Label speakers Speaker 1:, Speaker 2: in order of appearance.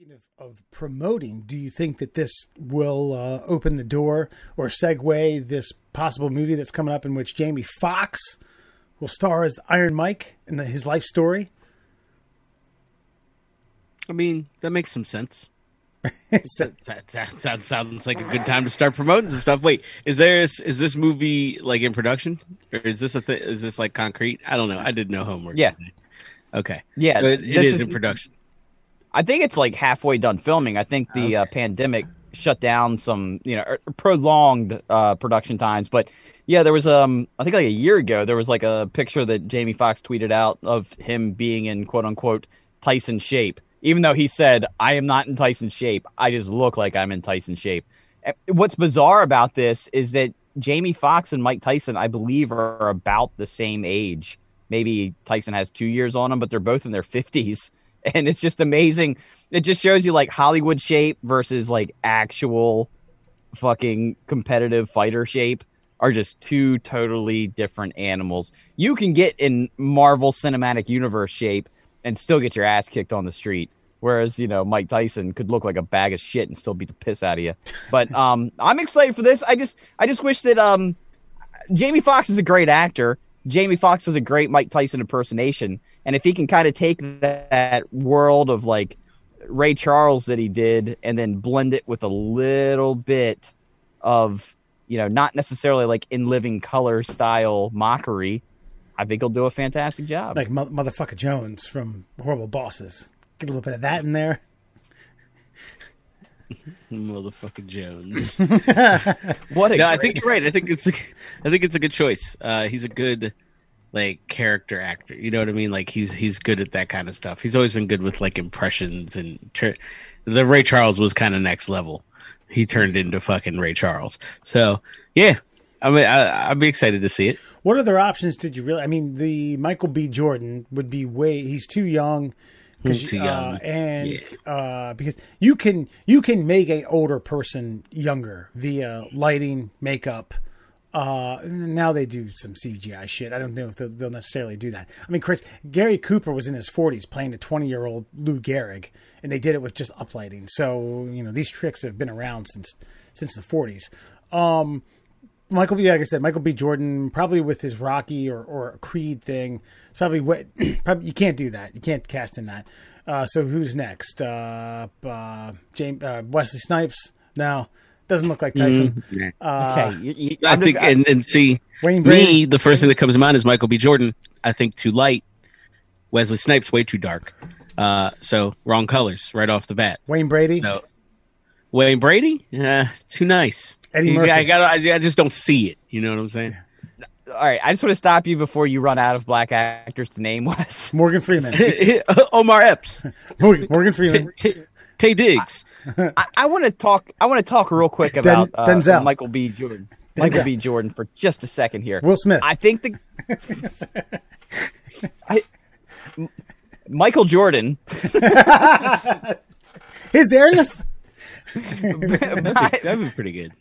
Speaker 1: Speaking of promoting, do you think that this will open the door or segue this possible movie that's coming up in which Jamie Foxx will star as Iron Mike in his life story?
Speaker 2: I mean, that makes some sense. that sounds like a good time to start promoting some stuff. Wait, is this movie like in production, or is this is this like concrete? I don't know. I did no homework.
Speaker 3: Yeah.
Speaker 2: Today. Okay.
Speaker 3: Yeah.
Speaker 2: So it is in production.
Speaker 3: I think it's like halfway done filming. I think the pandemic shut down some, prolonged production times. But yeah, there was I think like a year ago there was like a picture that Jamie Foxx tweeted out of him being in quote unquote Tyson shape. Even though he said, I am not in Tyson shape, I just look like I'm in Tyson shape. What's bizarre about this is that Jamie Foxx and Mike Tyson, I believe, are about the same age. Maybe Tyson has 2 years on him, but they're both in their 50s. And it's just amazing. It just shows you like Hollywood shape versus like actual fucking competitive fighter shape are just two totally different animals. You can get in Marvel Cinematic Universe shape and still get your ass kicked on the street. Whereas, Mike Tyson could look like a bag of shit and still beat the piss out of you. But I'm excited for this. I just wish that Jamie Foxx is a great actor. Jamie Foxx is a great Mike Tyson impersonation. And if he can kind of take that world of like Ray Charles that he did and then blend it with a little bit of, not necessarily like In Living Color style mockery, I think he'll do a fantastic job.
Speaker 1: Like Motherfucker Jones from Horrible Bosses. Get a little bit of that in there.
Speaker 2: Motherfucker Jones.
Speaker 3: I
Speaker 2: think you're right. I think it's a good choice. He's a good like character actor. You know what I mean? Like he's good at that kind of stuff. He's always been good with like impressions and the Ray Charles was kind of next level. He turned into fucking Ray Charles. So yeah, I mean I'd be excited to see it.
Speaker 1: What other options did you really? I mean, the Michael B. Jordan would be he's too young.
Speaker 2: He's too young,
Speaker 1: because you can make an older person younger via lighting, makeup. Now they do some CGI shit. I don't know if they'll necessarily do that. I mean, Gary Cooper was in his 40s playing a 20-year-old Lou Gehrig, and they did it with just uplighting. So these tricks have been around since the 40s. Like I said, Michael B. Jordan, probably with his Rocky or Creed thing, probably you can't do that. You can't cast in that. So who's next? Wesley Snipes? No, doesn't look like Tyson.
Speaker 3: Okay,
Speaker 2: I think, and see,
Speaker 1: Wayne Brady.
Speaker 2: The first thing that comes to mind is Michael B. Jordan. I think too light. Wesley Snipes way too dark. So wrong colors right off the bat.
Speaker 1: Wayne Brady.
Speaker 2: So, Wayne Brady? Too nice.
Speaker 1: Eddie Murphy.
Speaker 2: I just don't see it. You know what I'm saying?
Speaker 3: All right, I just want to stop you before you run out of black actors to name, Wes.
Speaker 1: Morgan Freeman.
Speaker 2: Omar Epps.
Speaker 1: Morgan Freeman.
Speaker 2: Tay Diggs.
Speaker 3: I want to talk real quick about
Speaker 1: Denzel.
Speaker 3: Michael B. Jordan. Michael B. Jordan for just a second here.
Speaker 1: Will Smith.
Speaker 3: I think Michael Jordan.
Speaker 1: His areas.
Speaker 2: That'd be pretty good.